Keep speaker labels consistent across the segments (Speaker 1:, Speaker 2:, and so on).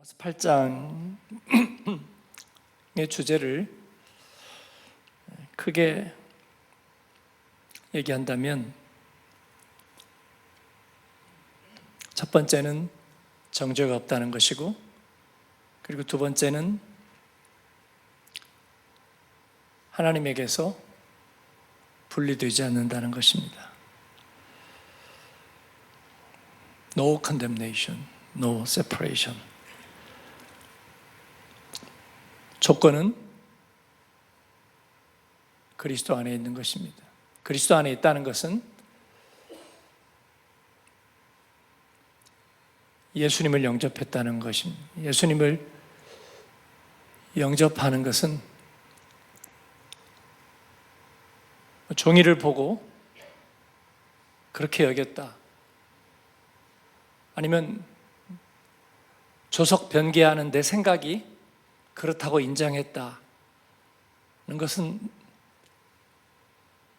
Speaker 1: 로마서 8장의 주제를 크게 얘기한다면 첫 번째는 정죄가 없다는 것이고, 그리고 두 번째는 하나님에게서 분리되지 않는다는 것입니다. No condemnation, no separation. 조건은 그리스도 안에 있는 것입니다. 그리스도 안에 있다는 것은 예수님을 영접했다는 것입니다. 예수님을 영접하는 것은 종이를 보고 그렇게 여겼다, 아니면 조석 변개하는 내 생각이 그렇다고 인정했다는 것은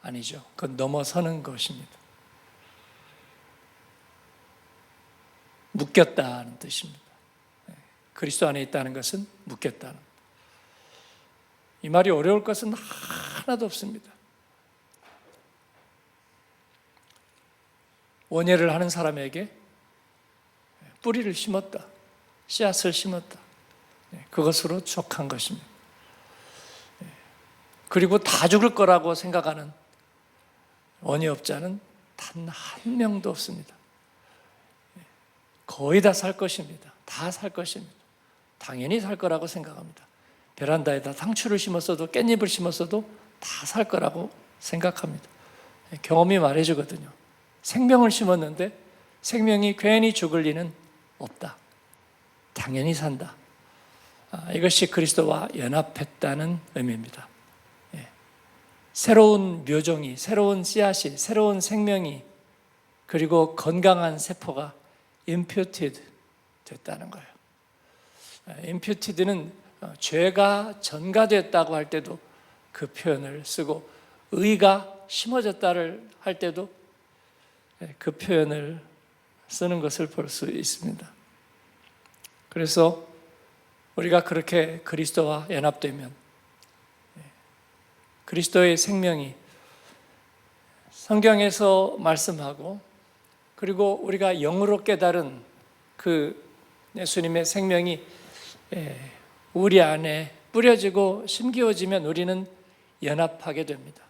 Speaker 1: 아니죠. 그건 넘어서는 것입니다. 묶였다는 뜻입니다. 그리스도 안에 있다는 것은 묶였다는, 이 말이 어려울 것은 하나도 없습니다. 원예를 하는 사람에게 뿌리를 심었다, 씨앗을 심었다, 그것으로 족한 것입니다. 그리고 다 죽을 거라고 생각하는 원예업자는 단 한 명도 없습니다. 거의 다 살 것입니다. 다 살 것입니다. 당연히 살 거라고 생각합니다. 베란다에다 상추를 심었어도 깻잎을 심었어도 다 살 거라고 생각합니다. 경험이 말해주거든요. 생명을 심었는데 생명이 괜히 죽을 리는 없다. 당연히 산다. 이것이 그리스도와 연합했다는 의미입니다. 새로운 묘종이, 새로운 씨앗이, 새로운 생명이, 그리고 건강한 세포가 imputed 됐다는 거예요. imputed는 죄가 전가됐다고 할 때도 그 표현을 쓰고, 의가 심어졌다를 할 때도 그 표현을 쓰는 것을 볼 수 있습니다. 그래서 우리가 그렇게 그리스도와 연합되면 그리스도의 생명이 성경에서 말씀하고, 그리고 우리가 영으로 깨달은 그 예수님의 생명이 우리 안에 뿌려지고 심기어지면 우리는 연합하게 됩니다.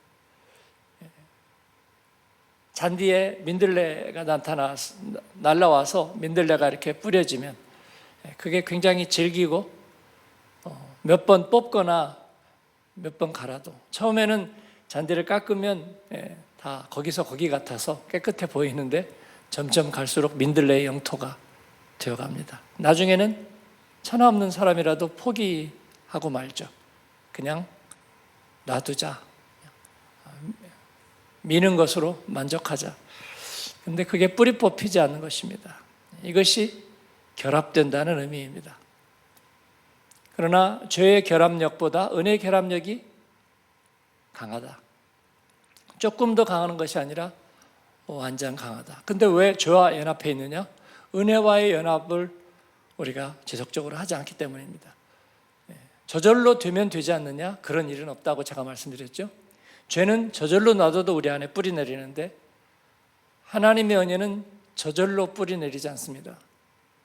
Speaker 1: 잔디에 민들레가 날라와서 민들레가 이렇게 뿌려지면 그게 굉장히 질기고 몇 번 뽑거나 몇 번 갈아도 처음에는 잔디를 깎으면 다 거기서 거기 같아서 깨끗해 보이는데 점점 갈수록 민들레의 영토가 되어갑니다. 나중에는 천하 없는 사람이라도 포기하고 말죠. 그냥 놔두자, 미는 것으로 만족하자. 근데 그게 뿌리 뽑히지 않는 것입니다. 이것이 결합된다는 의미입니다. 그러나 죄의 결합력보다 은혜의 결합력이 강하다. 조금 더 강한 것이 아니라 완전 강하다. 근데 왜 죄와 연합해 있느냐? 은혜와의 연합을 우리가 지속적으로 하지 않기 때문입니다. 저절로 되면 되지 않느냐? 그런 일은 없다고 제가 말씀드렸죠. 죄는 저절로 놔둬도 우리 안에 뿌리 내리는데, 하나님의 은혜는 저절로 뿌리 내리지 않습니다.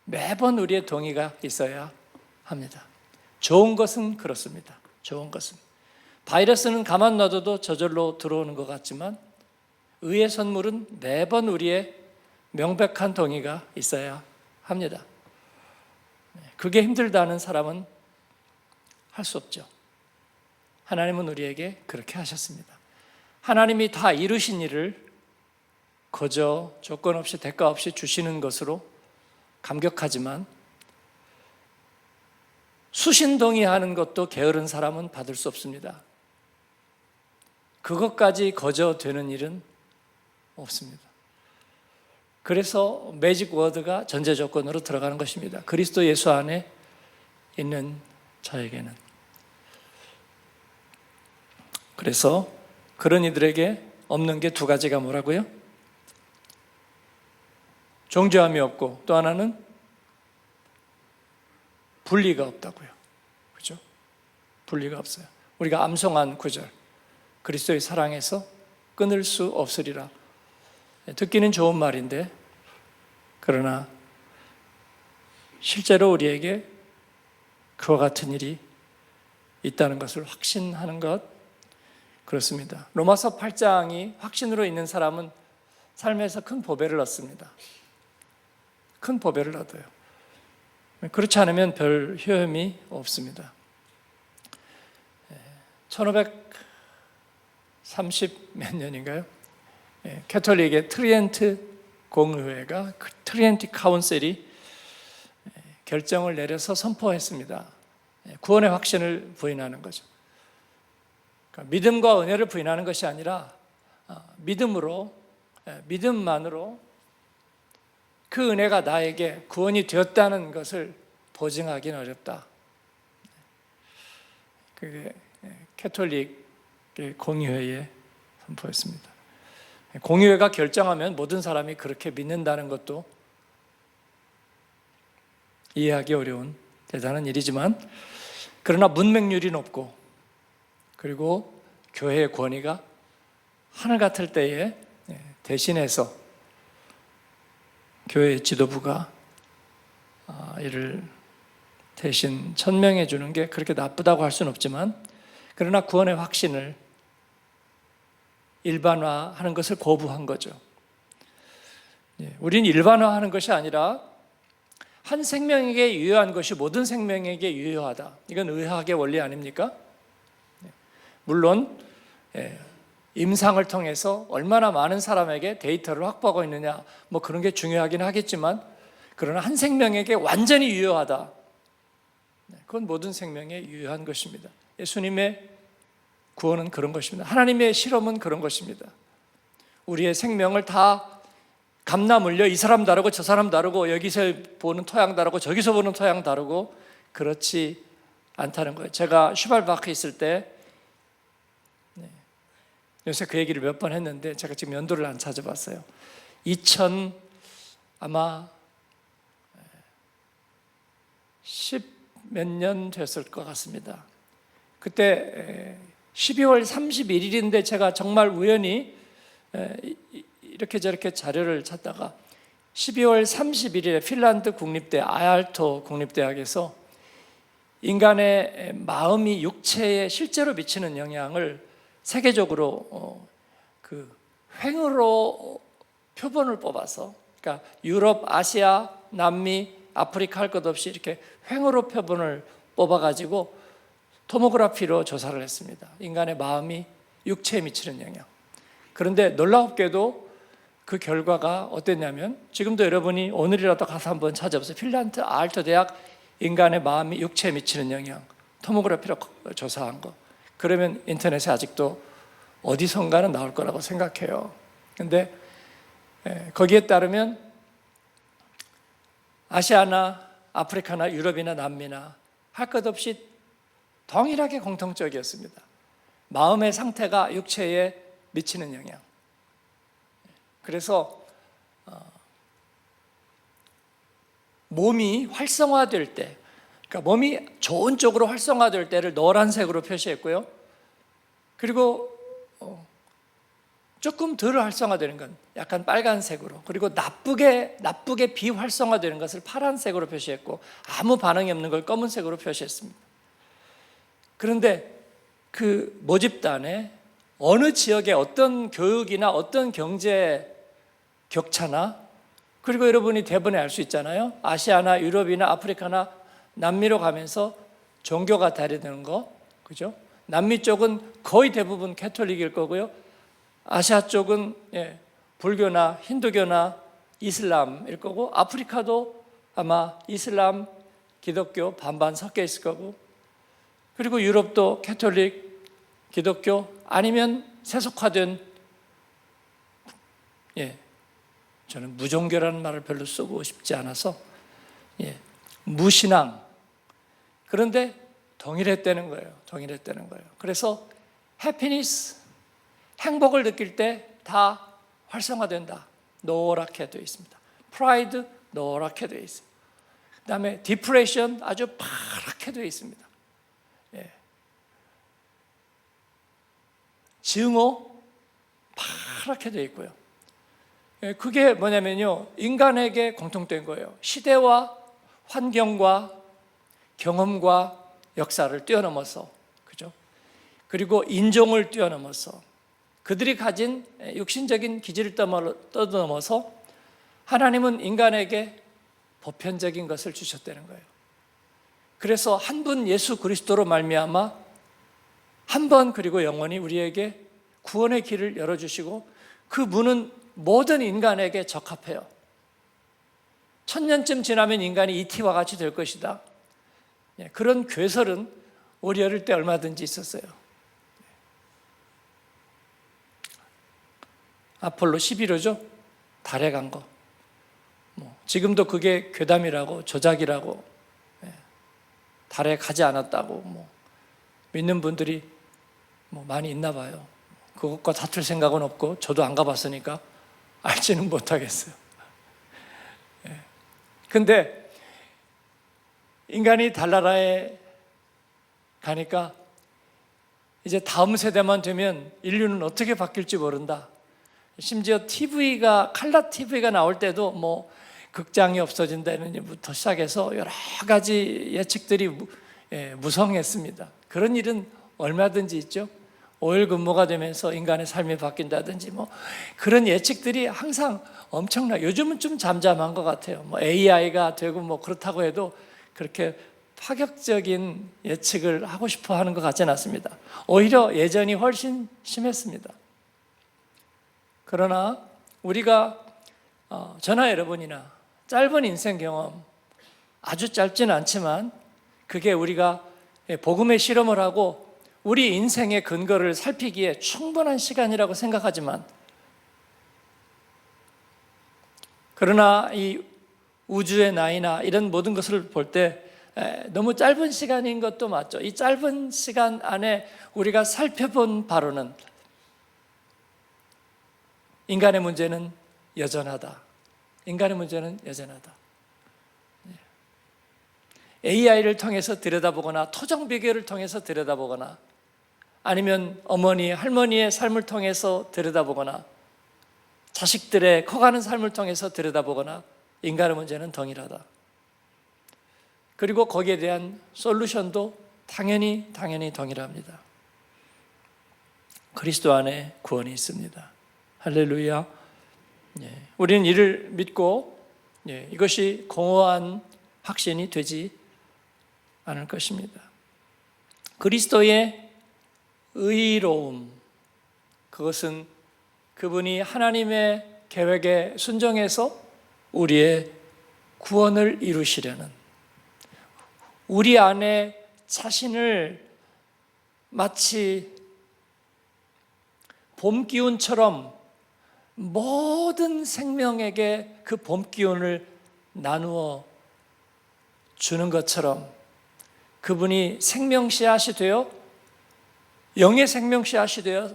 Speaker 1: 매번 우리의 동의가 있어야 합니다. 좋은 것은 그렇습니다. 좋은 것은 바이러스는 가만 놔둬도 저절로 들어오는 것 같지만, 의의 선물은 매번 우리의 명백한 동의가 있어야 합니다. 그게 힘들다는 사람은 할 수 없죠. 하나님은 우리에게 그렇게 하셨습니다. 하나님이 다 이루신 일을 거저 조건 없이 대가 없이 주시는 것으로 감격하지만, 수신동의하는 것도 게으른 사람은 받을 수 없습니다. 그것까지 거저 되는 일은 없습니다. 그래서 매직 워드가 전제 조건으로 들어가는 것입니다. 그리스도 예수 안에 있는 자에게는. 그래서 그런 이들에게 없는 게 두 가지가 뭐라고요? 정죄함이 없고, 또 하나는 분리가 없다고요. 그죠? 분리가 없어요. 우리가 암송한 구절, 그리스도의 사랑에서 끊을 수 없으리라. 듣기는 좋은 말인데, 그러나 실제로 우리에게 그와 같은 일이 있다는 것을 확신하는 것, 그렇습니다. 로마서 8장이 확신으로 있는 사람은 삶에서 큰 보배를 얻습니다. 큰 보배를 얻어요. 그렇지 않으면 별 효험이 없습니다. 1530 몇 년인가요? 캐톨릭의 트리엔트 공의회가, 트리엔트 카운셀이 결정을 내려서 선포했습니다. 구원의 확신을 부인하는 거죠. 그러니까 믿음과 은혜를 부인하는 것이 아니라 믿음만으로 그 은혜가 나에게 구원이 되었다는 것을 보증하기는 어렵다. 그게 캐톨릭 공의회에 선포했습니다. 공의회가 결정하면 모든 사람이 그렇게 믿는다는 것도 이해하기 어려운 대단한 일이지만, 그러나 문맹률이 높고, 그리고 교회의 권위가 하늘 같을 때에 대신해서 교회 지도부가 이를 대신 천명해 주는 게 그렇게 나쁘다고 할 수는 없지만, 그러나 구원의 확신을 일반화하는 것을 거부한 거죠. 우린 일반화하는 것이 아니라 한 생명에게 유효한 것이 모든 생명에게 유효하다. 이건 의학의 원리 아닙니까? 물론 임상을 통해서 얼마나 많은 사람에게 데이터를 확보하고 있느냐, 뭐 그런 게 중요하긴 하겠지만, 그러나 한 생명에게 완전히 유효하다. 그건 모든 생명에 유효한 것입니다. 예수님의 구원은 그런 것입니다. 하나님의 실험은 그런 것입니다. 우리의 생명을 다 감나 물려 이 사람 다르고 저 사람 다르고, 여기서 보는 토양 다르고 저기서 보는 토양 다르고, 그렇지 않다는 거예요. 제가 슈발바크에 있을 때, 요새 그 얘기를 몇 번 했는데 제가 지금 연도를 안 찾아봤어요. 2000 아마 10 몇 년 됐을 것 같습니다. 그때 12월 31일인데 제가 정말 우연히 이렇게 저렇게 자료를 찾다가 12월 31일에 핀란드 국립대 아알토 국립대학에서 인간의 마음이 육체에 실제로 미치는 영향을 세계적으로 그 횡으로 표본을 뽑아서, 그러니까 유럽, 아시아, 남미, 아프리카 할 것 없이 이렇게 횡으로 표본을 뽑아가지고 토모그래피로 조사를 했습니다. 인간의 마음이 육체에 미치는 영향. 그런데 놀랍게도 그 결과가 어땠냐면, 지금도 여러분이 오늘이라도 가서 한번 찾아보세요. 핀란드 아알토 대학 인간의 마음이 육체에 미치는 영향, 토모그래피로 조사한 거. 그러면 인터넷에 아직도 어디선가는 나올 거라고 생각해요. 근데 거기에 따르면 아시아나 아프리카나 유럽이나 남미나 할 것 없이 동일하게 공통적이었습니다. 마음의 상태가 육체에 미치는 영향. 그래서 몸이 활성화될 때, 그러니까 몸이 좋은 쪽으로 활성화될 때를 노란색으로 표시했고요. 그리고 조금 덜 활성화되는 건 약간 빨간색으로, 그리고 나쁘게 비활성화되는 것을 파란색으로 표시했고, 아무 반응이 없는 걸 검은색으로 표시했습니다. 그런데 그 모집단에 어느 지역의 어떤 교육이나 어떤 경제 격차나, 그리고 여러분이 대번에 알 수 있잖아요. 아시아나 유럽이나 아프리카나 남미로 가면서 종교가 다르다는 거, 그죠? 남미 쪽은 거의 대부분 캐톨릭일 거고요. 아시아 쪽은 불교나 힌두교나 이슬람일 거고, 아프리카도 아마 이슬람, 기독교 반반 섞여 있을 거고, 그리고 유럽도 캐톨릭, 기독교 아니면 세속화된, 저는 무종교라는 말을 별로 쓰고 싶지 않아서 무신앙. 그런데 동일했다는 거예요. 그래서 해피니스, 행복을 느낄 때 다 활성화된다. 노랗게 되어 있습니다. 프라이드 노랗게 되어 있어요. 그다음에 디프레션 아주 파랗게 되어 있습니다. 예. 증오 파랗게 되어 있고요. 예, 그게 뭐냐면요, 인간에게 공통된 거예요. 시대와 환경과 경험과 역사를 뛰어넘어서, 그죠? 그리고 인종을 뛰어넘어서 그들이 가진 육신적인 기질을 떠넘어서 하나님은 인간에게 보편적인 것을 주셨다는 거예요. 그래서 한 분 예수 그리스도로 말미암아 한 번 그리고 영원히 우리에게 구원의 길을 열어주시고 그 문은 모든 인간에게 적합해요. 1000년쯤 지나면 인간이 이티와 같이 될 것이다. 그런 괴설은 우리 어릴 때 얼마든지 있었어요. 아폴로 11호죠. 달에 간 거. 지금도 그게 괴담이라고, 조작이라고, 달에 가지 않았다고 믿는 분들이 많이 있나 봐요. 그것과 다툴 생각은 없고 저도 안 가봤으니까 알지는 못하겠어요. 근데 인간이 달나라에 가니까 이제 다음 세대만 되면 인류는 어떻게 바뀔지 모른다. 심지어 TV가, 칼라 TV가 나올 때도 극장이 없어진다는 일부터 시작해서 여러 가지 예측들이 무성했습니다. 그런 일은 얼마든지 있죠. 5일 근무가 되면서 인간의 삶이 바뀐다든지 그런 예측들이 항상 엄청나. 요즘은 좀 잠잠한 것 같아요. AI가 되고 그렇다고 해도 그렇게 파격적인 예측을 하고 싶어 하는 것 같지는 않습니다. 오히려 예전이 훨씬 심했습니다. 그러나 우리가 저나 여러분이나 짧은 인생 경험, 아주 짧지는 않지만 그게 우리가 복음의 실험을 하고 우리 인생의 근거를 살피기에 충분한 시간이라고 생각하지만, 그러나 이 우주의 나이나 이런 모든 것을 볼 때 너무 짧은 시간인 것도 맞죠. 이 짧은 시간 안에 우리가 살펴본 바로는 인간의 문제는 여전하다. 인간의 문제는 여전하다. AI를 통해서 들여다보거나 토종 비교를 통해서 들여다보거나 아니면 어머니, 할머니의 삶을 통해서 들여다보거나 자식들의 커가는 삶을 통해서 들여다보거나 인간의 문제는 동일하다. 그리고 거기에 대한 솔루션도 당연히 동일합니다. 그리스도 안에 구원이 있습니다. 할렐루야. 우리는 이를 믿고 이것이 공허한 확신이 되지 않을 것입니다. 그리스도의 의로움, 그것은 그분이 하나님의 계획에 순종해서 우리의 구원을 이루시려는, 우리 안에 자신을 마치 봄 기운처럼 모든 생명에게 그 봄 기운을 나누어 주는 것처럼 그분이 생명 씨앗이 되어, 영의 생명 씨앗이 되어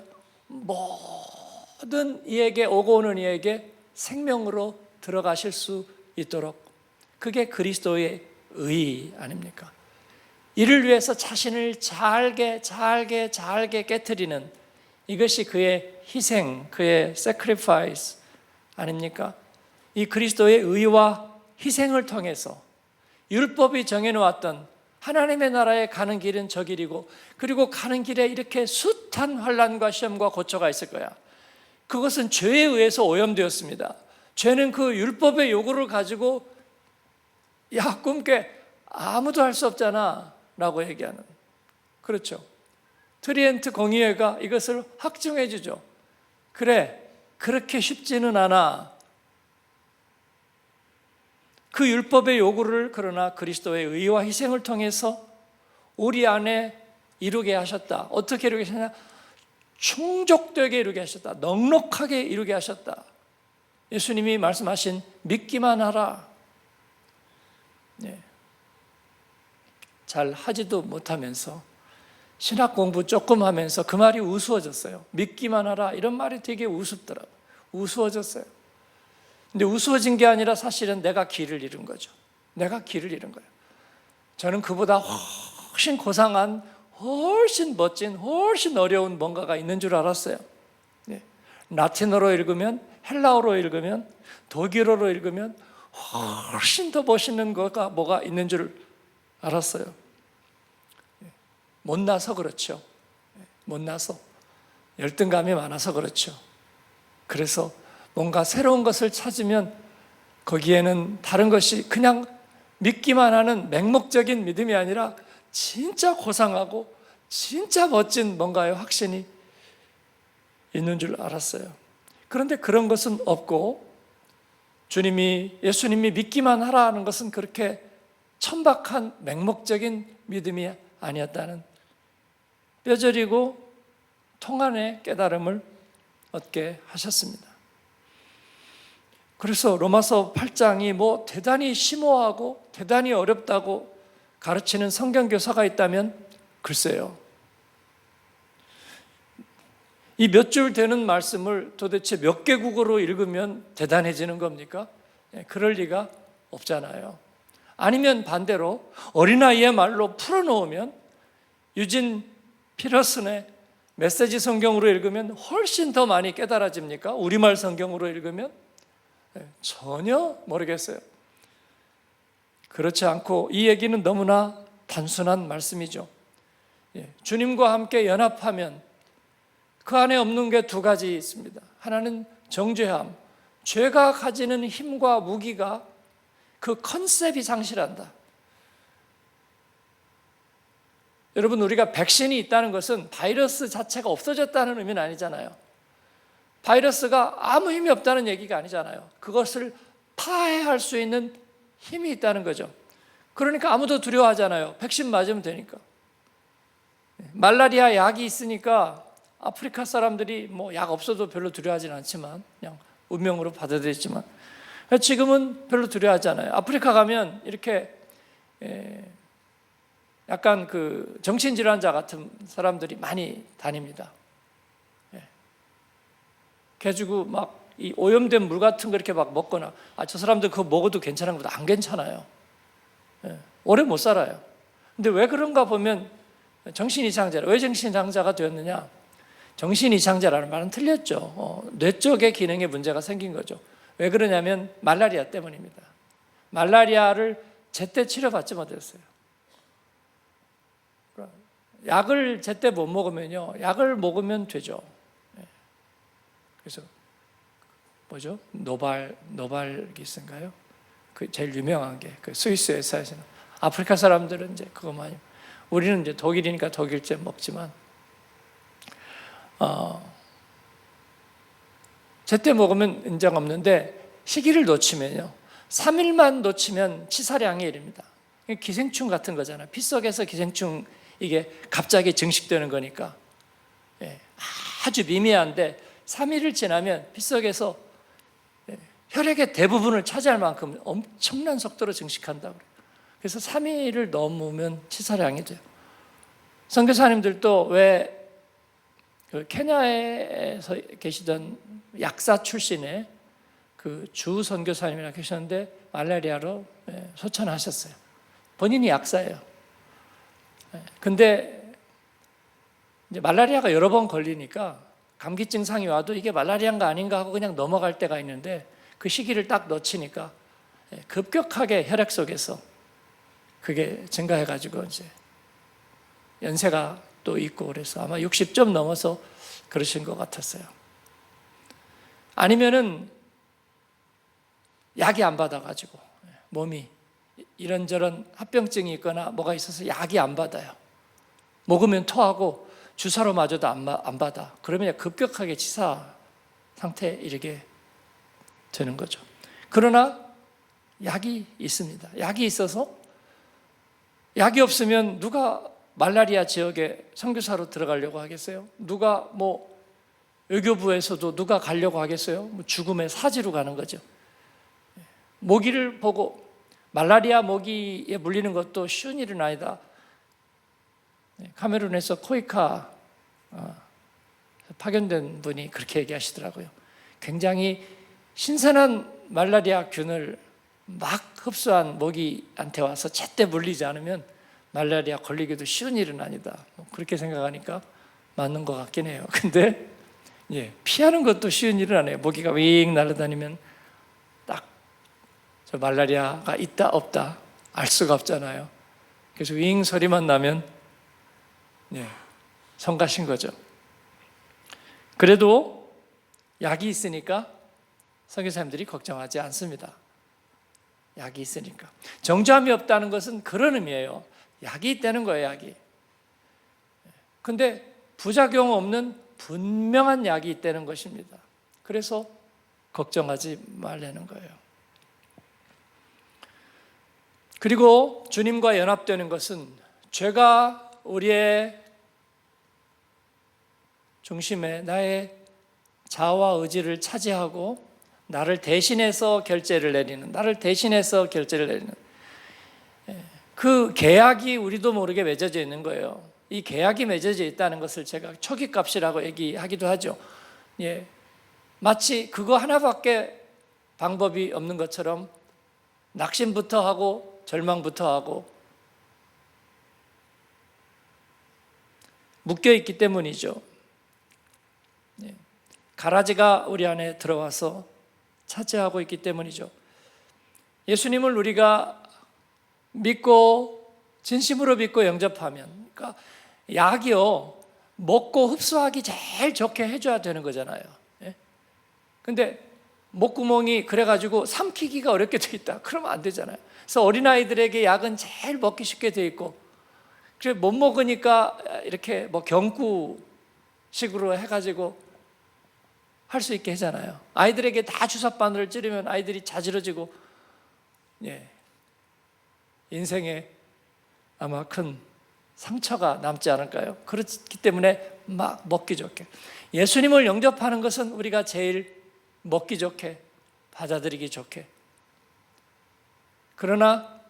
Speaker 1: 모든 이에게, 오고 오는 이에게 생명으로 들어가실 수 있도록, 그게 그리스도의 의 아닙니까? 이를 위해서 자신을 잘게 깨트리는, 이것이 그의 희생, 그의 sacrifice 아닙니까? 이 그리스도의 의와 희생을 통해서 율법이 정해놓았던 하나님의 나라에 가는 길은 저 길이고, 그리고 가는 길에 이렇게 숱한 환난과 시험과 고초가 있을 거야. 그것은 죄에 의해서 오염되었습니다. 죄는 그 율법의 요구를 가지고 야, 꿈깨, 아무도 할 수 없잖아 라고 얘기하는, 그렇죠. 트리엔트 공의회가 이것을 확증해 주죠. 그래, 그렇게 쉽지는 않아. 그 율법의 요구를 그러나 그리스도의 의와 희생을 통해서 우리 안에 이루게 하셨다. 어떻게 이루게 하셨냐? 충족되게 이루게 하셨다. 넉넉하게 이루게 하셨다. 예수님이 말씀하신 믿기만 하라. 잘 하지도 못하면서 신학 공부 조금 하면서 그 말이 우스워졌어요. 믿기만 하라, 이런 말이 되게 우습더라고요. 우스워졌어요. 근데 우스워진 게 아니라 사실은 내가 길을 잃은 거죠. 내가 길을 잃은 거예요. 저는 그보다 훨씬 고상한, 훨씬 멋진, 훨씬 어려운 뭔가가 있는 줄 알았어요. 라틴어로 읽으면, 헬라어로 읽으면, 독일어로 읽으면 훨씬 더 멋있는 거가 뭐가 있는 줄 알았어요. 못나서 그렇죠. 못나서. 열등감이 많아서 그렇죠. 그래서 뭔가 새로운 것을 찾으면 거기에는 다른 것이 그냥 믿기만 하는 맹목적인 믿음이 아니라 진짜 고상하고 진짜 멋진 뭔가의 확신이 있는 줄 알았어요. 그런데 그런 것은 없고 예수님이 믿기만 하라는 것은 그렇게 천박한 맹목적인 믿음이 아니었다는 뼈저리고 통안의 깨달음을 얻게 하셨습니다. 그래서 로마서 8장이 뭐 대단히 심오하고 대단히 어렵다고 가르치는 성경 교사가 있다면 글쎄요. 이 몇 줄 되는 말씀을 도대체 몇 개국어로 읽으면 대단해지는 겁니까? 그럴 리가 없잖아요. 아니면 반대로 어린아이의 말로 풀어놓으면 유진 피터슨의 메시지 성경으로 읽으면 훨씬 더 많이 깨달아집니까? 우리말 성경으로 읽으면? 전혀 모르겠어요. 그렇지 않고 이 얘기는 너무나 단순한 말씀이죠. 주님과 함께 연합하면 그 안에 없는 게 두 가지 있습니다. 하나는 정죄함, 죄가 가지는 힘과 무기가 그 컨셉이 상실한다. 여러분, 우리가 백신이 있다는 것은 바이러스 자체가 없어졌다는 의미는 아니잖아요. 바이러스가 아무 힘이 없다는 얘기가 아니잖아요. 그것을 파해할 수 있는 힘이 있다는 거죠. 그러니까 아무도 두려워하잖아요. 백신 맞으면 되니까. 말라리아 약이 있으니까 아프리카 사람들이 뭐 약 없어도 별로 두려워하지는 않지만 그냥 운명으로 받아들였지만 지금은 별로 두려워하지 않아요. 아프리카 가면 이렇게 약간 그 정신질환자 같은 사람들이 많이 다닙니다. 그래가지고 막 이 오염된 물 같은 거 이렇게 막 먹거나 저 사람들 그거 먹어도 괜찮은 것보다 안 괜찮아요. 오래 못 살아요. 근데 왜 그런가 보면 정신이상자라. 왜 정신이상자가 되었느냐? 정신이상자라는 말은 틀렸죠. 뇌 쪽의 기능에 문제가 생긴 거죠. 왜 그러냐면 말라리아 때문입니다. 말라리아를 제때 치료받지 못했어요. 약을 제때 못 먹으면요, 약을 먹으면 되죠. 그래서 뭐죠? 노발기스인가요? 그 제일 유명한 게 그 스위스 회사에서는 아프리카 사람들은 이제 그거만요. 우리는 이제 독일이니까 독일제 먹지만 제때 먹으면 인정 없는데 시기를 놓치면요, 3일만 놓치면 치사량에 이릅니다. 기생충 같은 거잖아요. 피 속에서 기생충 이게 갑자기 증식되는 거니까 아주 미미한데 3일을 지나면 피 속에서 혈액의 대부분을 차지할 만큼 엄청난 속도로 증식한다고 그래요. 그래서 3일을 넘으면 치사량이 돼요. 선교사님들도 왜 그 케냐에서 계시던 약사 출신의 그 주 선교사님이라 계셨는데 말라리아로 소천하셨어요. 본인이 약사예요. 근데 이제 말라리아가 여러 번 걸리니까 감기 증상이 와도 이게 말라리아인가 아닌가 하고 그냥 넘어갈 때가 있는데 그 시기를 딱 놓치니까 급격하게 혈액 속에서 그게 증가해가지고 이제 연세가 또 있고 그래서 아마 60점 넘어서 그러신 것 같았어요. 아니면은 약이 안 받아가지고 몸이 이런저런 합병증이 있거나 뭐가 있어서 약이 안 받아요. 먹으면 토하고 주사로 맞아도 안 받아. 그러면 급격하게 치사 상태에 이르게 되는 거죠. 그러나 약이 있습니다. 약이 있어서 약이 없으면 누가 말라리아 지역에 선교사로 들어가려고 하겠어요? 누가 뭐 외교부에서도 누가 가려고 하겠어요? 뭐 죽음의 사지로 가는 거죠. 모기를 보고 말라리아 모기에 물리는 것도 쉬운 일은 아니다. 카메룬에서 코이카 파견된 분이 그렇게 얘기하시더라고요. 굉장히 신선한 말라리아 균을 막 흡수한 모기한테 와서 제때 물리지 않으면 말라리아 걸리기도 쉬운 일은 아니다. 그렇게 생각하니까 맞는 것 같긴 해요. 근데 피하는 것도 쉬운 일은 아니에요. 모기가 윙 날아다니면 딱 저 말라리아가 있다 없다 알 수가 없잖아요. 그래서 윙 소리만 나면 성가신 거죠. 그래도 약이 있으니까 선교사님들이 걱정하지 않습니다. 약이 있으니까. 정죄함이 없다는 것은 그런 의미예요. 약이 있다는 거예요, 약이. 근데 부작용 없는 분명한 약이 있다는 것입니다. 그래서 걱정하지 말라는 거예요. 그리고 주님과 연합되는 것은 죄가 우리의 중심에 나의 자아와 의지를 차지하고 나를 대신해서 결제를 내리는, 나를 대신해서 결제를 내리는 그 계약이 우리도 모르게 맺어져 있는 거예요. 이 계약이 맺어져 있다는 것을 제가 초기값이라고 얘기하기도 하죠. 마치 그거 하나밖에 방법이 없는 것처럼 낙심부터 하고 절망부터 하고 묶여 있기 때문이죠. 가라지가 우리 안에 들어와서 차지하고 있기 때문이죠. 예수님을 우리가 믿고 진심으로 믿고 영접하면, 그러니까 약이요 먹고 흡수하기 제일 좋게 해줘야 되는 거잖아요. 근데 목구멍이 그래가지고 삼키기가 어렵게 돼 있다. 그러면 안 되잖아요. 그래서 어린아이들에게 약은 제일 먹기 쉽게 돼 있고, 그래 못 먹으니까 이렇게 뭐 경구식으로 해가지고 할 수 있게 하잖아요. 아이들에게 다 주사바늘을 찌르면 아이들이 자지러지고 인생에 아마 큰 상처가 남지 않을까요? 그렇기 때문에 막 먹기 좋게 예수님을 영접하는 것은 우리가 제일 먹기 좋게, 받아들이기 좋게. 그러나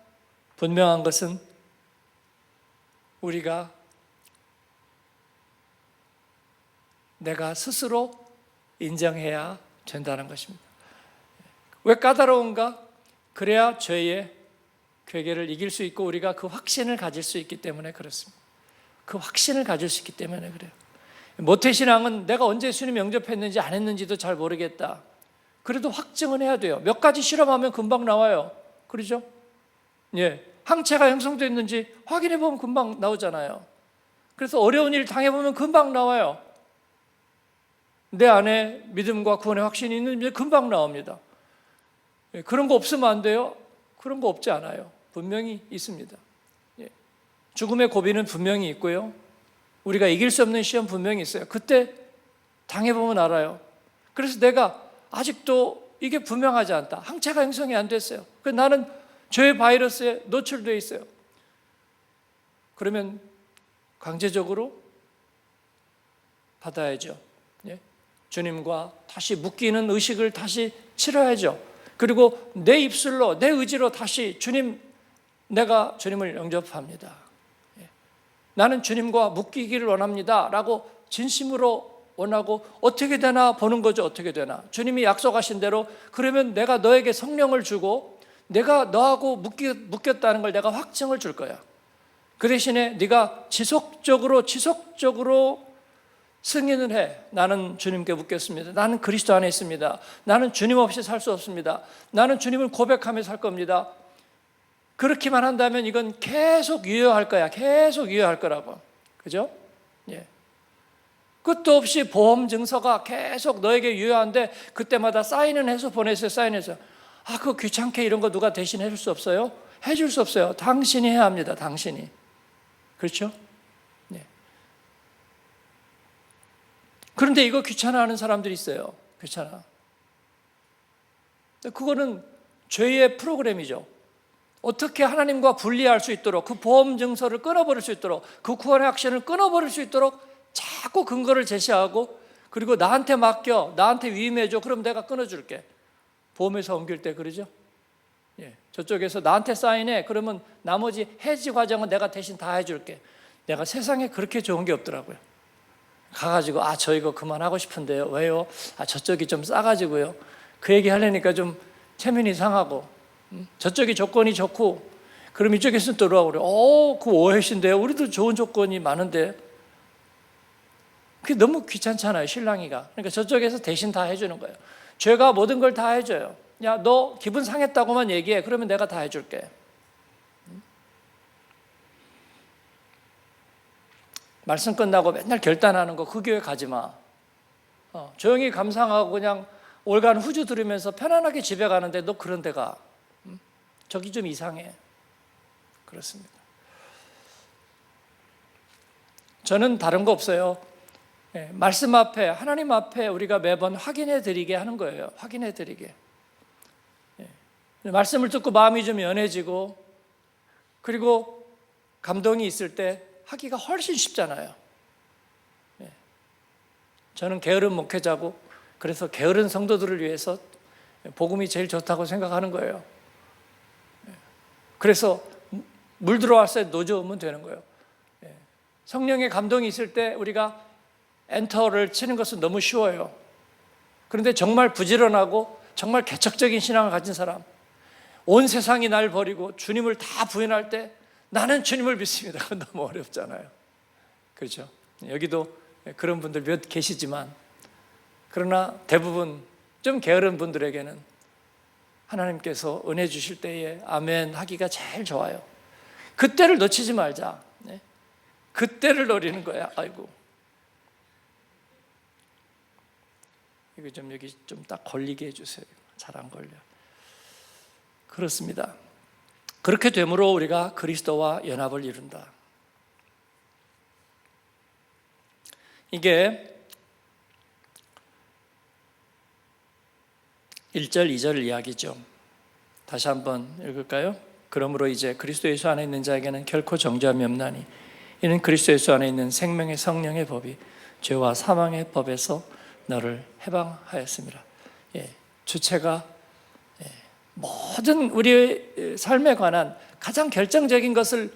Speaker 1: 분명한 것은 우리가 내가 스스로 인정해야 된다는 것입니다. 왜 까다로운가? 그래야 죄의 괴계를 이길 수 있고 우리가 그 확신을 가질 수 있기 때문에 그렇습니다. 그 확신을 가질 수 있기 때문에 그래요. 모태신앙은 내가 언제 예수님 영접했는지 안 했는지도 잘 모르겠다. 그래도 확증은 해야 돼요. 몇 가지 실험하면 금방 나와요. 그러죠? 항체가 형성됐는지 확인해 보면 금방 나오잖아요. 그래서 어려운 일 당해보면 금방 나와요. 내 안에 믿음과 구원의 확신이 있는지 금방 나옵니다. 그런 거 없으면 안 돼요? 그런 거 없지 않아요. 분명히 있습니다. 죽음의 고비는 분명히 있고요. 우리가 이길 수 없는 시험 분명히 있어요. 그때 당해보면 알아요. 그래서 내가 아직도 이게 분명하지 않다. 항체가 형성이 안 됐어요. 그래서 나는 죄의 바이러스에 노출되어 있어요. 그러면 강제적으로 받아야죠. 주님과 다시 묶이는 의식을 다시 치러야죠. 그리고 내 입술로, 내 의지로 다시 내가 주님을 영접합니다. 나는 주님과 묶이기를 원합니다 라고 진심으로 원하고 어떻게 되나 보는 거죠. 어떻게 되나. 주님이 약속하신 대로 그러면 내가 너에게 성령을 주고 내가 너하고 묶였다는 걸 내가 확증을 줄 거야. 그 대신에 네가 지속적으로 승인을 해. 나는 주님께 묶였습니다. 나는 그리스도 안에 있습니다. 나는 주님 없이 살 수 없습니다. 나는 주님을 고백하며 살 겁니다. 그렇게만 한다면 이건 계속 유효할 거야. 계속 유효할 거라고. 그죠? 끝도 없이 보험 증서가 계속 너에게 유효한데 그때마다 사인은 해서 보내세요. 사인해서. 그거 귀찮게 이런 거 누가 대신 해줄 수 없어요? 해줄 수 없어요. 당신이 해야 합니다. 당신이. 그렇죠? 그런데 이거 귀찮아하는 사람들이 있어요. 귀찮아. 그거는 죄의 프로그램이죠. 어떻게 하나님과 분리할 수 있도록 그 보험 증서를 끊어버릴 수 있도록 그 구원의 확신을 끊어버릴 수 있도록 자꾸 근거를 제시하고 그리고 나한테 맡겨, 나한테 위임해줘. 그럼 내가 끊어줄게. 보험회사 옮길 때 그러죠. 저쪽에서 나한테 사인해. 그러면 나머지 해지 과정은 내가 대신 다 해줄게. 내가 세상에 그렇게 좋은 게 없더라고요. 가가지고 저 이거 그만하고 싶은데요. 왜요? 저쪽이 좀 싸가지고요. 그 얘기 하려니까 좀 체면이 상하고 저쪽이 조건이 좋고 그럼 이쪽에서는 들어오고 그래. 그 오해신데요. 우리도 좋은 조건이 많은데 그게 너무 귀찮잖아요, 신랑이가. 그러니까 저쪽에서 대신 다 해주는 거예요. 죄가 모든 걸 다 해줘요. 야, 너 기분 상했다고만 얘기해. 그러면 내가 다 해줄게. 말씀 끝나고 맨날 결단하는 거 그 교회 가지 마. 조용히 감상하고 그냥 올간 후주 들으면서 편안하게 집에 가는데 너 그런 데 가. 저기 좀 이상해. 그렇습니다. 저는 다른 거 없어요. 말씀 앞에, 하나님 앞에 우리가 매번 확인해 드리게 하는 거예요. 확인해 드리게. 말씀을 듣고 마음이 좀 연해지고 그리고 감동이 있을 때 하기가 훨씬 쉽잖아요. 저는 게으른 목회자고 그래서 게으른 성도들을 위해서 복음이 제일 좋다고 생각하는 거예요. 그래서 물 들어왔을 때 노져오면 되는 거예요. 성령의 감동이 있을 때 우리가 엔터를 치는 것은 너무 쉬워요. 그런데 정말 부지런하고 정말 개척적인 신앙을 가진 사람, 온 세상이 날 버리고 주님을 다 부인할 때 나는 주님을 믿습니다. 그건 너무 어렵잖아요. 그렇죠? 여기도 그런 분들 몇 계시지만 그러나 대부분 좀 게으른 분들에게는 하나님께서 은혜 주실 때에 아멘 하기가 제일 좋아요. 그때를 놓치지 말자. 그때를 노리는 거야. 아이고. 이거 좀 여기 좀 딱 걸리게 해주세요. 잘 안 걸려. 그렇습니다. 그렇게 되므로 우리가 그리스도와 연합을 이룬다. 이게 1절, 2절 이야기죠. 다시 한번 읽을까요? 그러므로 이제 그리스도 예수 안에 있는 자에게는 결코 정죄함이 없나니 이는 그리스도 예수 안에 있는 생명의 성령의 법이 죄와 사망의 법에서 너를 해방하였습니다. 주체가 모든 우리의 삶에 관한 가장 결정적인 것을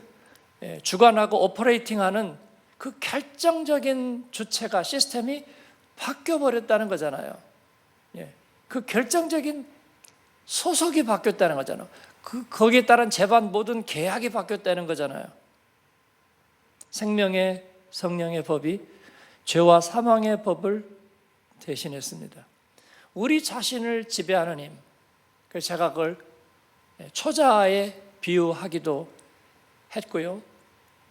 Speaker 1: 주관하고 오퍼레이팅하는 그 결정적인 주체가 시스템이 바뀌어버렸다는 거잖아요. 그 결정적인 소속이 바뀌었다는 거잖아요. 거기에 따른 재반 모든 계약이 바뀌었다는 거잖아요. 생명의 성령의 법이 죄와 사망의 법을 대신했습니다. 우리 자신을 지배하는 힘, 그래서 제가 그걸 초자아에 비유하기도 했고요.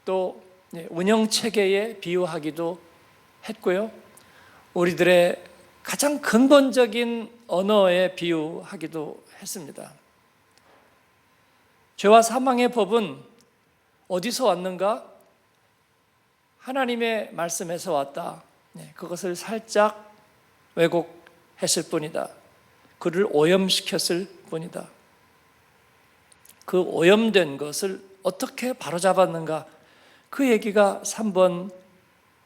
Speaker 1: 또 운영체계에 비유하기도 했고요. 우리들의 가장 근본적인 언어에 비유하기도 했습니다. 죄와 사망의 법은 어디서 왔는가? 하나님의 말씀에서 왔다. 그것을 살짝 왜곡했을 뿐이다. 그를 오염시켰을 뿐이다. 그 오염된 것을 어떻게 바로잡았는가? 그 얘기가 3절,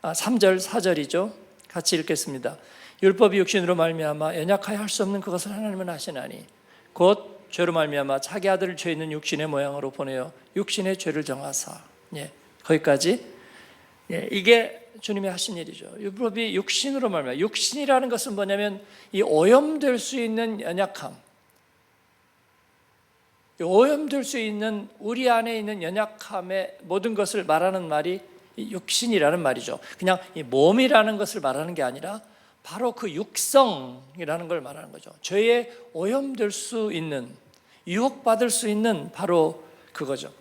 Speaker 1: 4절이죠. 같이 읽겠습니다. 율법이 육신으로 말미암아 연약하여 할 수 없는 그것을 하나님은 하시나니 곧 죄로 말미암아 자기 아들을 죄 있는 육신의 모양으로 보내어 육신의 죄를 정하사. 거기까지. 이게 주님이 하신 일이죠. 율법이 육신으로 말미암아. 육신이라는 것은 뭐냐면 이 오염될 수 있는 연약함, 오염될 수 있는 우리 안에 있는 연약함의 모든 것을 말하는 말이 육신이라는 말이죠. 그냥 이 몸이라는 것을 말하는 게 아니라 바로 그 육성이라는 걸 말하는 거죠. 죄에 오염될 수 있는, 유혹받을 수 있는 바로 그거죠.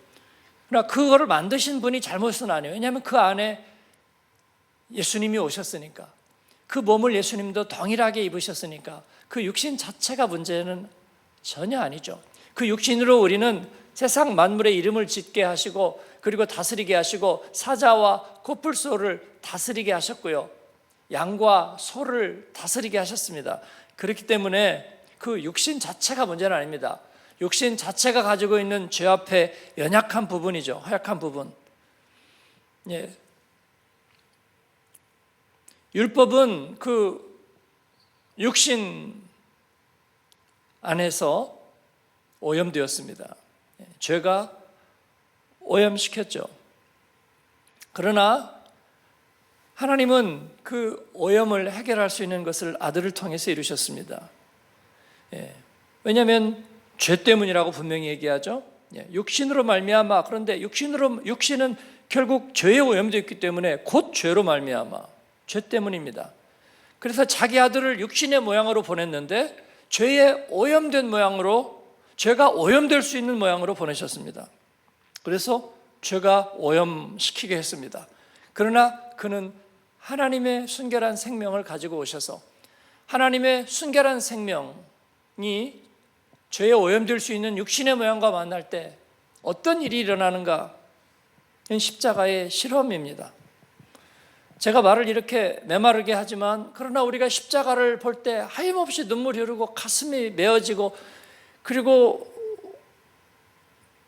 Speaker 1: 그러나 그거를 만드신 분이 잘못은 아니에요. 왜냐하면 그 안에 예수님이 오셨으니까, 그 몸을 예수님도 동일하게 입으셨으니까 그 육신 자체가 문제는 전혀 아니죠. 그 육신으로 우리는 세상 만물의 이름을 짓게 하시고 그리고 다스리게 하시고 사자와 코뿔소를 다스리게 하셨고요. 양과 소를 다스리게 하셨습니다. 그렇기 때문에 그 육신 자체가 문제는 아닙니다. 육신 자체가 가지고 있는 죄 앞에 연약한 부분이죠. 허약한 부분. 율법은 그 육신 안에서 오염되었습니다. 죄가 오염시켰죠. 그러나 하나님은 그 오염을 해결할 수 있는 것을 아들을 통해서 이루셨습니다. 왜냐하면 죄 때문이라고 분명히 얘기하죠. 육신으로 말미암아. 그런데 육신은 결국 죄에 오염되어 있기 때문에 곧 죄로 말미암아. 죄 때문입니다. 그래서 자기 아들을 육신의 모양으로 보냈는데 죄에 오염된 모양으로, 죄가 오염될 수 있는 모양으로 보내셨습니다. 그래서 죄가 오염시키게 했습니다. 그러나 그는 하나님의 순결한 생명을 가지고 오셔서 하나님의 순결한 생명이 죄에 오염될 수 있는 육신의 모양과 만날 때 어떤 일이 일어나는가? 이건 십자가의 실험입니다. 제가 말을 이렇게 메마르게 하지만 그러나 우리가 십자가를 볼 때 하염없이 눈물이 흐르고 가슴이 메어지고 그리고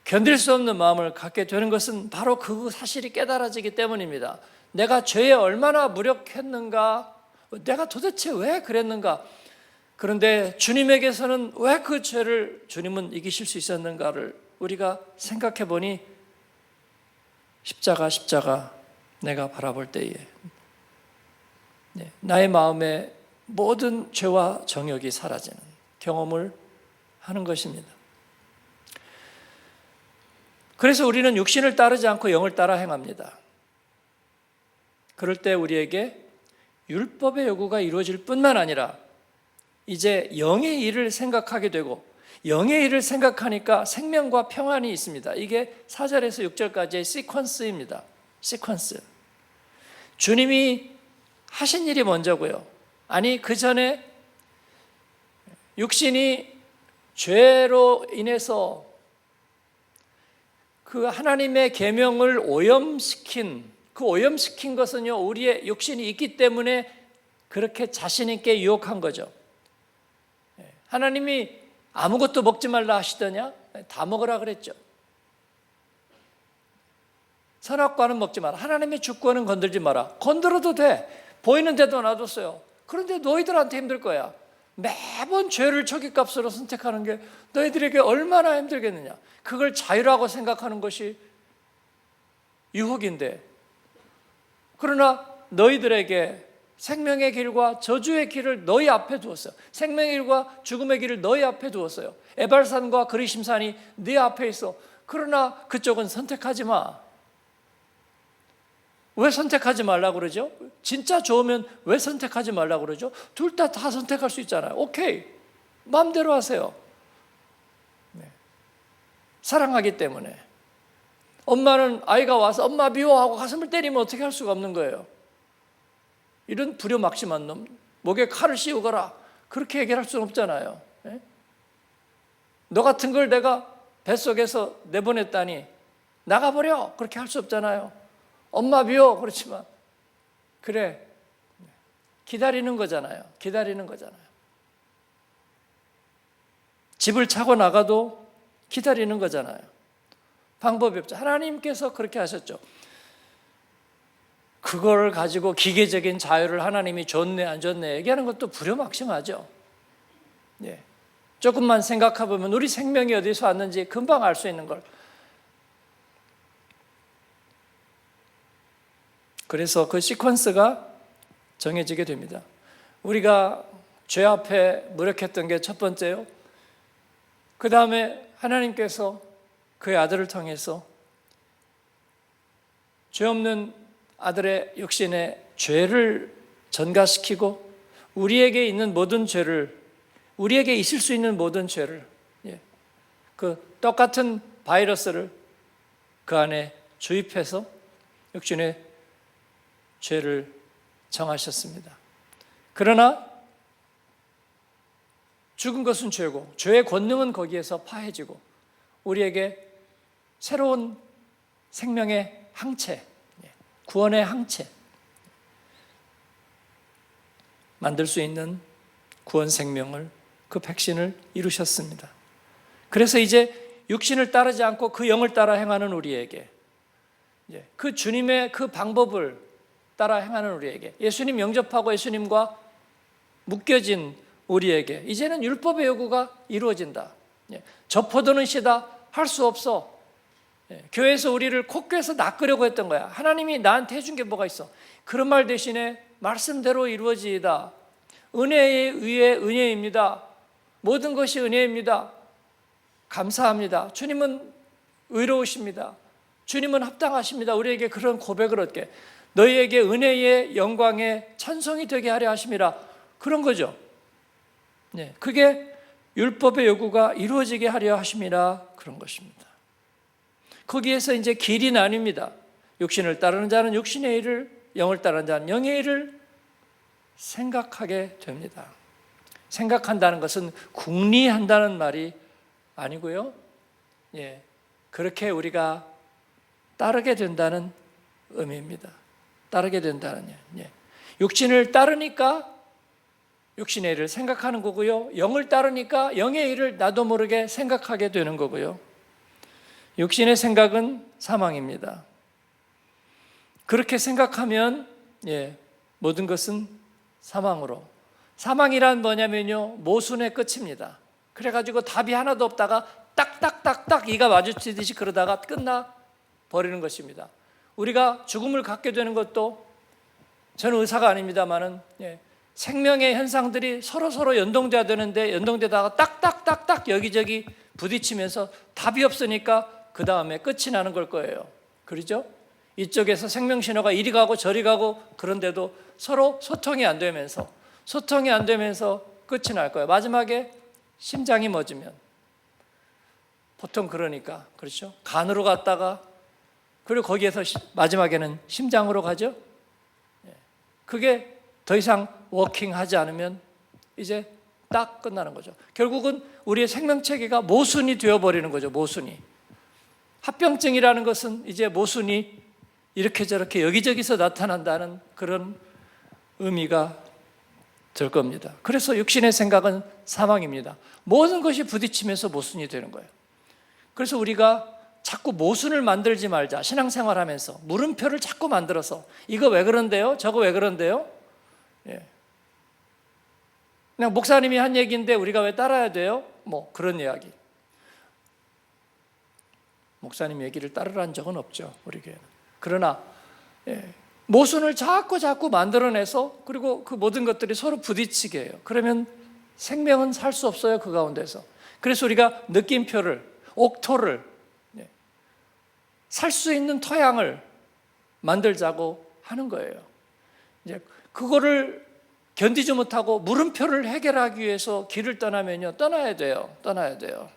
Speaker 1: 견딜 수 없는 마음을 갖게 되는 것은 바로 그 사실이 깨달아지기 때문입니다. 내가 죄에 얼마나 무력했는가, 내가 도대체 왜 그랬는가, 그런데 주님에게서는 왜 그 죄를 주님은 이기실 수 있었는가를 우리가 생각해 보니 십자가 내가 바라볼 때에 나의 마음에 모든 죄와 정욕이 사라지는 경험을 하는 것입니다. 그래서 우리는 육신을 따르지 않고 영을 따라 행합니다. 그럴 때 우리에게 율법의 요구가 이루어질 뿐만 아니라 이제 영의 일을 생각하게 되고, 영의 일을 생각하니까 생명과 평안이 있습니다. 이게 4절에서 6절까지의 시퀀스입니다. 시퀀스. 주님이 하신 일이 먼저고요. 아니, 그 전에 육신이 죄로 인해서 그 하나님의 계명을 오염시킨, 그 오염시킨 것은요, 우리의 육신이 있기 때문에 그렇게 자신 있게 유혹한 거죠. 하나님이 아무것도 먹지 말라 하시더냐? 다 먹으라 그랬죠. 선악과는 먹지 마라. 하나님의 주권은 건들지 마라. 건드려도 돼. 보이는 데도 놔뒀어요. 그런데 너희들한테 힘들 거야. 매번 죄를 초기값으로 선택하는 게 너희들에게 얼마나 힘들겠느냐. 그걸 자유라고 생각하는 것이 유혹인데, 그러나 너희들에게 생명의 길과 저주의 길을 너희 앞에 두었어요. 생명의 길과 죽음의 길을 너희 앞에 두었어요. 에발산과 그리심산이 네 앞에 있어. 그러나 그쪽은 선택하지 마. 왜 선택하지 말라고 그러죠? 진짜 좋으면 왜 선택하지 말라고 그러죠? 둘 다 선택할 수 있잖아요. 오케이, 마음대로 하세요. 사랑하기 때문에. 엄마는 아이가 와서 엄마 미워하고 가슴을 때리면 어떻게 할 수가 없는 거예요. 이런 불효막심한 놈, 목에 칼을 씌우거라, 그렇게 얘기할 수는 없잖아요. 너 같은 걸 내가 뱃속에서 내보냈다니 나가버려, 그렇게 할 수 없잖아요. 엄마 미워, 그렇지만 그래, 기다리는 거잖아요. 기다리는 거잖아요. 집을 차고 나가도 기다리는 거잖아요. 방법이 없죠. 하나님께서 그렇게 하셨죠. 그걸 가지고 기계적인 자유를 하나님이 줬네 안 줬네 얘기하는 것도 불효막심하죠. 조금만 생각해 보면 우리 생명이 어디서 왔는지 금방 알 수 있는 걸. 그래서 그 시퀀스가 정해지게 됩니다. 우리가 죄 앞에 무력했던 게 첫 번째요. 그 다음에 하나님께서 그의 아들을 통해서 죄 없는 아들의 육신의 죄를 전가시키고 우리에게 있는 모든 죄를, 우리에게 있을 수 있는 모든 죄를, 그 똑같은 바이러스를 그 안에 주입해서 육신의 죄를 정하셨습니다. 그러나 죽은 것은 죄고 죄의 권능은 거기에서 파해지고 우리에게 새로운 생명의 항체, 구원의 항체 만들 수 있는 구원 생명을, 그 백신을 이루셨습니다. 그래서 이제 육신을 따르지 않고 그 영을 따라 행하는 우리에게, 그 주님의 그 방법을 따라 행하는 우리에게, 예수님 영접하고 예수님과 묶여진 우리에게 이제는 율법의 요구가 이루어진다. 저 포도는 시다, 할 수 없어. 교회에서 우리를 콧괴에서 낚으려고 했던 거야. 하나님이 나한테 해준 게 뭐가 있어? 그런 말 대신에 말씀대로 이루어지이다. 은혜에 의해 은혜입니다. 모든 것이 은혜입니다. 감사합니다. 주님은 의로우십니다. 주님은 합당하십니다. 우리에게 그런 고백을 얻게, 너희에게 은혜의 영광의 찬송이 되게 하려 하심이라, 그런 거죠. 네, 그게 율법의 요구가 이루어지게 하려 하심이라, 그런 것입니다. 거기에서 이제 길이 나뉩니다. 육신을 따르는 자는 육신의 일을, 영을 따르는 자는 영의 일을 생각하게 됩니다. 생각한다는 것은 궁리한다는 말이 아니고요. 예, 그렇게 우리가 따르게 된다는 의미입니다. 따르게 된다는, 예. 육신을 따르니까 육신의 일을 생각하는 거고요. 영을 따르니까 영의 일을 나도 모르게 생각하게 되는 거고요. 육신의 생각은 사망입니다. 그렇게 생각하면, 예, 모든 것은 사망으로. 사망이란 뭐냐면요, 모순의 끝입니다. 그래가지고 답이 하나도 없다가 딱딱딱딱 이가 마주치듯이 그러다가 끝나 버리는 것입니다. 우리가 죽음을 갖게 되는 것도, 저는 의사가 아닙니다만은, 예, 생명의 현상들이 서로 연동돼야 되는데 연동되다가 딱딱딱딱 여기저기 부딪히면서 답이 없으니까 그 다음에 끝이 나는 걸 거예요. 그렇죠? 이쪽에서 생명신호가 이리 가고 저리 가고, 그런데도 서로 소통이 안 되면서 끝이 날 거예요. 마지막에 심장이 멎으면, 보통 그러니까, 그렇죠? 간으로 갔다가, 그리고 거기에서 마지막에는 심장으로 가죠. 그게 더 이상 워킹하지 않으면 이제 딱 끝나는 거죠. 결국은 우리의 생명체계가 모순이 되어버리는 거죠. 모순이. 합병증이라는 것은 이제 모순이 이렇게 저렇게 여기저기서 나타난다는 그런 의미가 될 겁니다. 그래서 육신의 생각은 사망입니다. 모든 것이 부딪히면서 모순이 되는 거예요. 그래서 우리가 자꾸 모순을 만들지 말자. 신앙생활하면서 물음표를 자꾸 만들어서 이거 왜 그런데요? 저거 왜 그런데요? 예. 그냥 목사님이 한 얘기인데 우리가 왜 따라야 돼요? 뭐 그런 이야기. 목사님 얘기를 따르라는 적은 없죠, 우리 교회는. 그러나, 예, 모순을 자꾸 만들어내서, 그리고 그 모든 것들이 서로 부딪히게 해요. 그러면 생명은 살 수 없어요, 그 가운데서. 그래서 우리가 느낌표를, 옥토를, 살 수 있는 토양을 만들자고 하는 거예요. 이제 그거를 견디지 못하고 물음표를 해결하기 위해서 길을 떠나면요, 떠나야 돼요.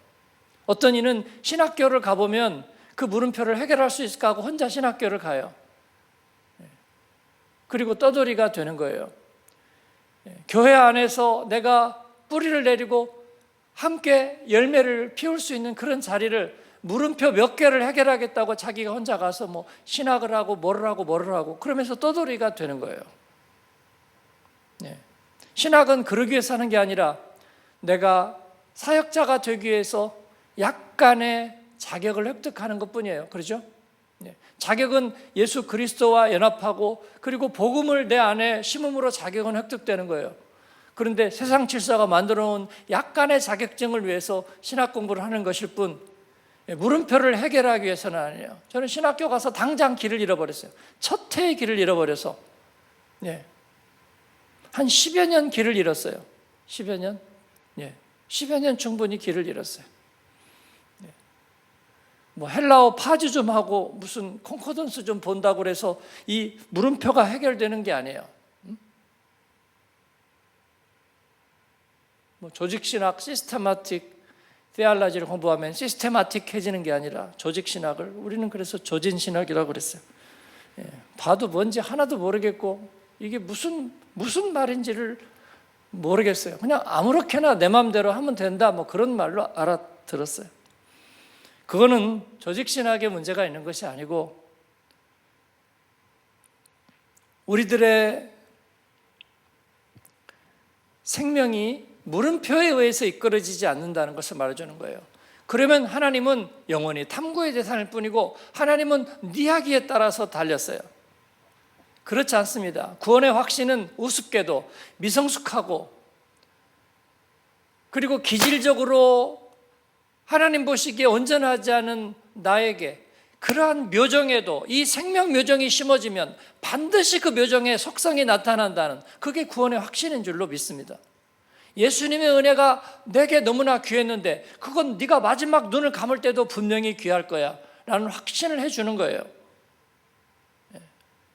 Speaker 1: 어떤 이는 신학교를 가보면 그 물음표를 해결할 수 있을까 하고 혼자 신학교를 가요. 그리고 떠돌이가 되는 거예요. 교회 안에서 내가 뿌리를 내리고 함께 열매를 피울 수 있는 그런 자리를, 물음표 몇 개를 해결하겠다고 자기가 혼자 가서 뭐 신학을 하고 뭐를 하고 그러면서 떠돌이가 되는 거예요. 신학은 그러기 위해서 하는 게 아니라 내가 사역자가 되기 위해서 약간의 자격을 획득하는 것뿐이에요. 그렇죠? 자격은 예수 그리스도와 연합하고, 그리고 복음을 내 안에 심음으로 자격은 획득되는 거예요. 그런데 세상 질서가 만들어 놓은 약간의 자격증을 위해서 신학 공부를 하는 것일 뿐, 물음표를 해결하기 위해서는 아니에요. 저는 신학교 가서 당장 길을 잃어버렸어요. 첫 해의 길을 잃어버려서 한 10여 년 길을 잃었어요. 10여 년? 10여 년 충분히 길을 잃었어요. 뭐 헬라어 파주 좀 하고 무슨 콘코던스 좀 본다고 그래서 이 물음표가 해결되는 게 아니에요. 뭐 조직신학, 시스테마틱 테올로지를 공부하면 시스테마틱해지는 게 아니라 조직신학을, 우리는 그래서 조진신학이라고 그랬어요. 봐도 뭔지 하나도 모르겠고 이게 무슨 말인지를 모르겠어요. 그냥 아무렇게나 내 마음대로 하면 된다, 뭐 그런 말로 알아들었어요. 그거는 조직신학에 문제가 있는 것이 아니고 우리들의 생명이 물음표에 의해서 이끌어지지 않는다는 것을 말해주는 거예요. 그러면 하나님은 영원히 탐구의 대상일 뿐이고 하나님은 니하기에 따라서 달렸어요. 그렇지 않습니다. 구원의 확신은 우습게도 미성숙하고, 그리고 기질적으로 하나님 보시기에 온전하지 않은 나에게 그러한 묘정에도 이 생명 묘정이 심어지면 반드시 그 묘정의 속성이 나타난다는, 그게 구원의 확신인 줄로 믿습니다. 예수님의 은혜가 내게 너무나 귀했는데 그건 네가 마지막 눈을 감을 때도 분명히 귀할 거야 라는 확신을 해주는 거예요.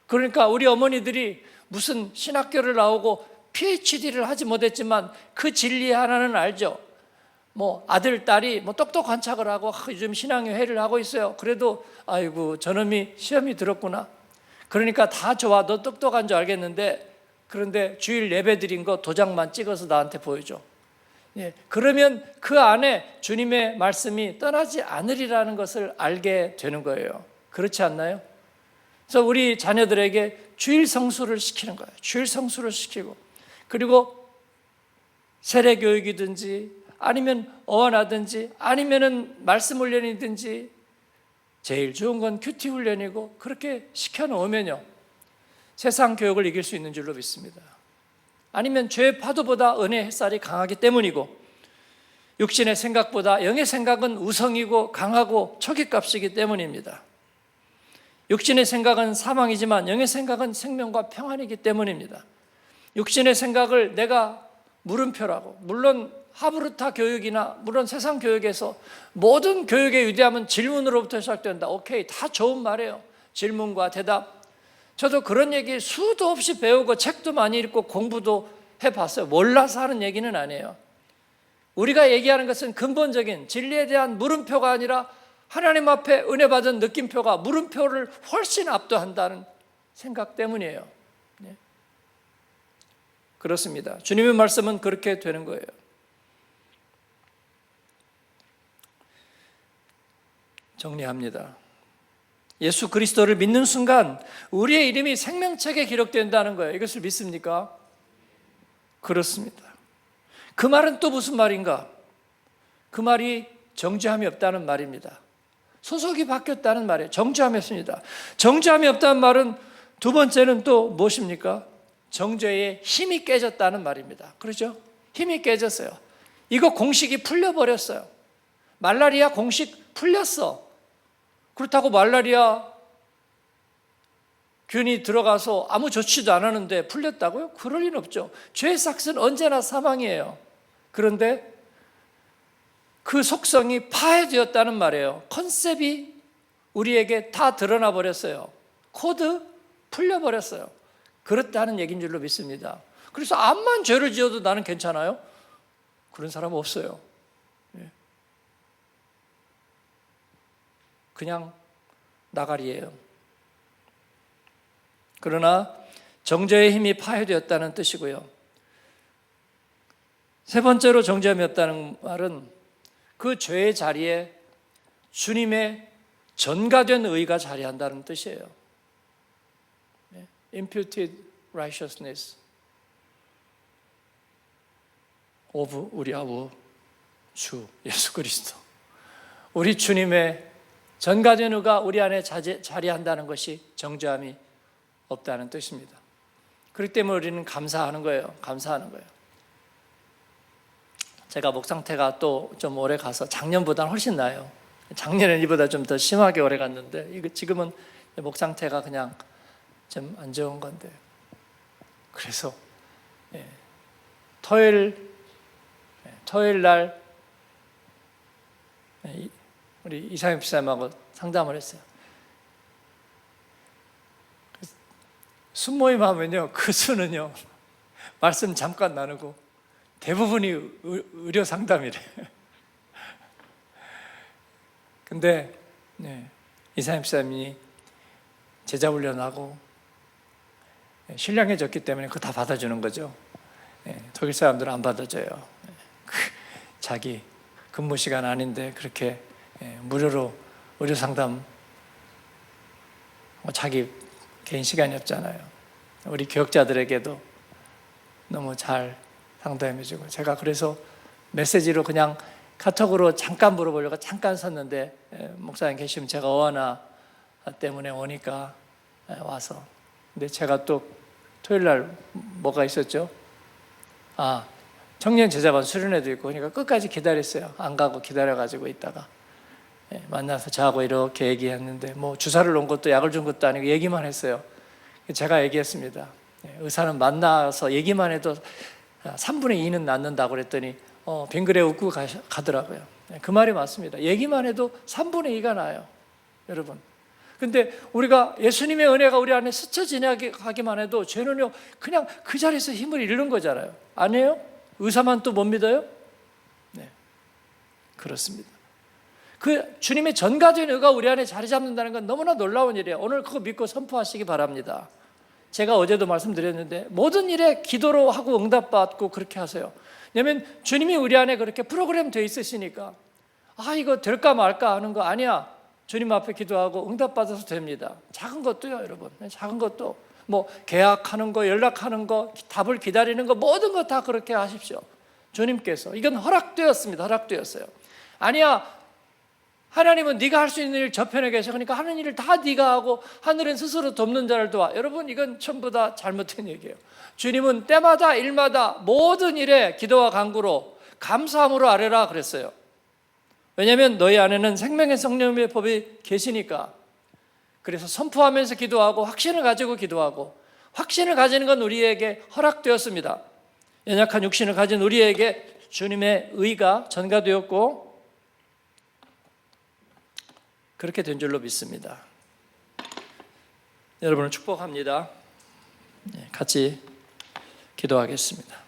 Speaker 1: 그러니까 우리 어머니들이 무슨 신학교를 나오고 PhD를 하지 못했지만 그 진리 하나는 알죠. 뭐 아들, 딸이 뭐 똑똑한 척을 하고 요즘 신앙회를 하고 있어요. 그래도 아이고 저놈이 시험이 들었구나. 그러니까 다 좋아. 너 똑똑한 줄 알겠는데 그런데 주일 예배 드린 거 도장만 찍어서 나한테 보여줘. 예, 그러면 그 안에 주님의 말씀이 떠나지 않으리라는 것을 알게 되는 거예요. 그렇지 않나요? 그래서 우리 자녀들에게 주일 성수를 시키는 거예요. 주일 성수를 시키고 그리고 세례 교육이든지 아니면 어원하든지 아니면은 말씀 훈련이든지 제일 좋은 건 큐티 훈련이고 그렇게 시켜놓으면요 세상 교육을 이길 수 있는 줄로 믿습니다. 아니면 죄의 파도보다 은혜의 햇살이 강하기 때문이고 육신의 생각보다 영의 생각은 우성이고 강하고 초기값이기 때문입니다. 육신의 생각은 사망이지만 영의 생각은 생명과 평안이기 때문입니다. 육신의 생각을 내가 물음표라고, 물론 하브르타 교육이나 물론 세상 교육에서 모든 교육의 위대함은 질문으로부터 시작된다. 오케이, 다 좋은 말이에요. 질문과 대답. 저도 그런 얘기 수도 없이 배우고 책도 많이 읽고 공부도 해봤어요. 몰라서 하는 얘기는 아니에요. 우리가 얘기하는 것은 근본적인 진리에 대한 물음표가 아니라 하나님 앞에 은혜 받은 느낌표가 물음표를 훨씬 압도한다는 생각 때문이에요. 네. 그렇습니다. 주님의 말씀은 그렇게 되는 거예요. 정리합니다. 예수 그리스도를 믿는 순간 우리의 이름이 생명책에 기록된다는 거예요. 이것을 믿습니까? 그렇습니다. 그 말은 또 무슨 말인가? 그 말이 정죄함이 없다는 말입니다. 소속이 바뀌었다는 말이에요. 정죄함이 없습니다. 정죄함이 없다는 말은 두 번째는 또 무엇입니까? 정죄의 힘이 깨졌다는 말입니다. 그렇죠? 힘이 깨졌어요. 이거 공식이 풀려버렸어요. 말라리아 공식 풀렸어. 그렇다고 말라리아 균이 들어가서 아무 조치도 안 하는데 풀렸다고요? 그럴 리는 없죠. 죄의 삭은 언제나 사망이에요. 그런데 그 속성이 파해되었다는 말이에요. 컨셉이 우리에게 다 드러나 버렸어요. 코드 풀려버렸어요. 그렇다는 얘기인 줄로 믿습니다. 그래서 암만 죄를 지어도 나는 괜찮아요? 그런 사람 없어요. 그냥 나가리예요. 그러나 정죄의 힘이 파해되었다는 뜻이고요. 세 번째로 정죄함이 없다는 말은 그 죄의 자리에 주님의 전가된 의가 자리한다는 뜻이에요. Imputed righteousness of 우리 아버 주 예수 그리스도. 우리 주님의 전가된 의가 우리 안에 자리한다는 것이 정죄함이 없다는 뜻입니다. 그렇기 때문에 우리는 감사하는 거예요. 감사하는 거예요. 제가 목 상태가 또 좀 오래 가서 작년보다는 훨씬 나아요. 작년에는 이보다 좀 더 심하게 오래 갔는데 지금은 목 상태가 그냥 좀 안 좋은 건데 그래서 토요일 날 우리 이상엽 집사님하고 상담을 했어요. 순모임 하면요, 그 수는요 말씀 잠깐 나누고 대부분이 의료 상담이래. 근데 이상엽 집사님이 제자 훈련하고 신령해졌기 때문에 그거 다 받아주는 거죠. 독일 사람들은 안 받아줘요. 자기 근무 시간 아닌데 그렇게 무료로 의료 상담, 자기 개인 시간이 없잖아요. 우리 교역자들에게도 너무 잘 상담해주고, 제가 그래서 메시지로 그냥 카톡으로 잠깐 물어보려고 잠깐 썼는데 목사님 계시면 제가 어하나 때문에 오니까 와서. 근데 제가 또 토요일 날 뭐가 있었죠? 청년 제자반 수련회도 있고, 그러니까 끝까지 기다렸어요. 안 가고 기다려가지고 있다가 만나서 저하고 이렇게 얘기했는데, 뭐 주사를 놓은 것도 약을 준 것도 아니고 얘기만 했어요. 제가 얘기했습니다. 의사는 만나서 얘기만 해도 3분의 2는 낳는다고 그랬더니 빙그레 웃고 가더라고요. 그 말이 맞습니다. 얘기만 해도 3분의 2가 나요, 여러분. 근데 우리가 예수님의 은혜가 우리 안에 스쳐 지나가기만 해도 죄는요 그냥 그 자리에서 힘을 잃는 거잖아요. 아니에요? 의사만 또 못 믿어요? 네, 그렇습니다. 그 주님의 전가적인 의가 우리 안에 자리 잡는다는 건 너무나 놀라운 일이에요. 오늘 그거 믿고 선포하시기 바랍니다. 제가 어제도 말씀드렸는데 모든 일에 기도로 하고 응답받고 그렇게 하세요. 왜냐하면 주님이 우리 안에 그렇게 프로그램 되어 있으시니까 이거 될까 말까 하는 거 아니야. 주님 앞에 기도하고 응답받아서 됩니다. 작은 것도요, 여러분. 작은 것도 뭐 계약하는 거, 연락하는 거, 답을 기다리는 거 모든 거 다 그렇게 하십시오. 주님께서 이건 허락되었습니다. 허락되었어요. 아니야. 하나님은 네가 할 수 있는 일 저편에 계셔. 그러니까 하는 일을 다 네가 하고 하늘은 스스로 돕는 자를 도와. 여러분 이건 전부 다 잘못된 얘기예요. 주님은 때마다 일마다 모든 일에 기도와 간구로 감사함으로 아뢰라 그랬어요. 왜냐하면 너희 안에는 생명의 성령의 법이 계시니까. 그래서 선포하면서 기도하고 확신을 가지고 기도하고 확신을 가지는 건 우리에게 허락되었습니다. 연약한 육신을 가진 우리에게 주님의 의가 전가되었고 그렇게 된 줄로 믿습니다. 여러분을 축복합니다. 같이 기도하겠습니다.